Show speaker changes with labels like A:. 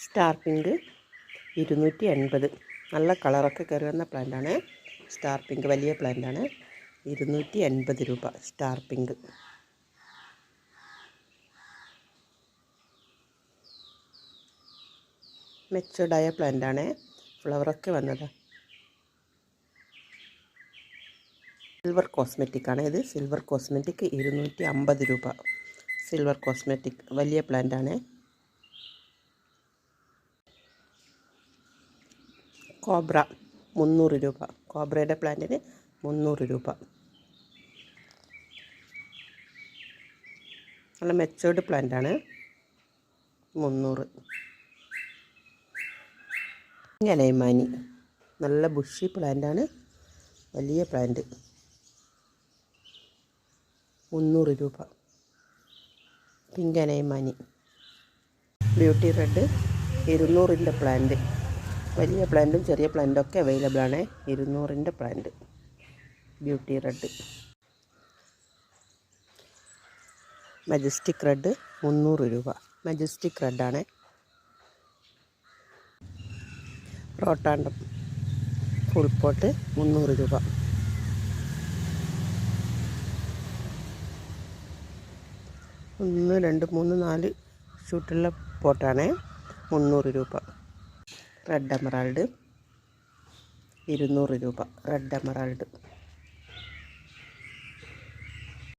A: Star pink 280. നല്ല കളറൊക്കെ കയറി വന്ന പ്ലാന്റാണ്. സ്റ്റാർ പിങ്ക് വലിയ പ്ലാന്റാണ്. 280 രൂപ സ്റ്റാർ പിങ്ക്. മെച്ചൂർഡായ പ്ലാന്റാണ്. ഫ്ലവറൊക്കെ വന്നത്. സിൽവർ കോസ്മെറ്റിക് ആണ് ഇത്. സിൽവർ കോസ്മെറ്റിക് 250 രൂപ. സിൽവർ കോസ്മെറ്റിക് വലിയ പ്ലാന്റാണ്. കോബ്ര 300 രൂപ. കോബ്രയുടെ പ്ലാന്റിന് 300 രൂപ. നല്ല മെച്ചേർഡ് പ്ലാന്റാണ്. 300. അനൈമാനി നല്ല ബുഷി പ്ലാന്റാണ്. വലിയ പ്ലാന്റ് 300 രൂപ. പിങ്ക് അനൈമാനി. ബ്യൂട്ടി റെഡ് 200ൻ്റെ പ്ലാന്റ്. വലിയ പ്ലാന്റും ചെറിയ പ്ലാന്റും ഒക്കെ അവൈലബിൾ ആണ്. 200ൻ്റെ plant beauty red. Majestic red 300 രൂപ. മജസ്റ്റിക് റെഡാണ്. റോട്ടാണ്ടം ഫുൾ പോട്ട് 300 രൂപ. ഒന്ന് രണ്ട് മൂന്ന് നാല് ഷൂട്ടുള്ള പോട്ടാണ്. 300 രൂപ. റെഡ് എമറാൾഡ് 200 രൂപ. Red emerald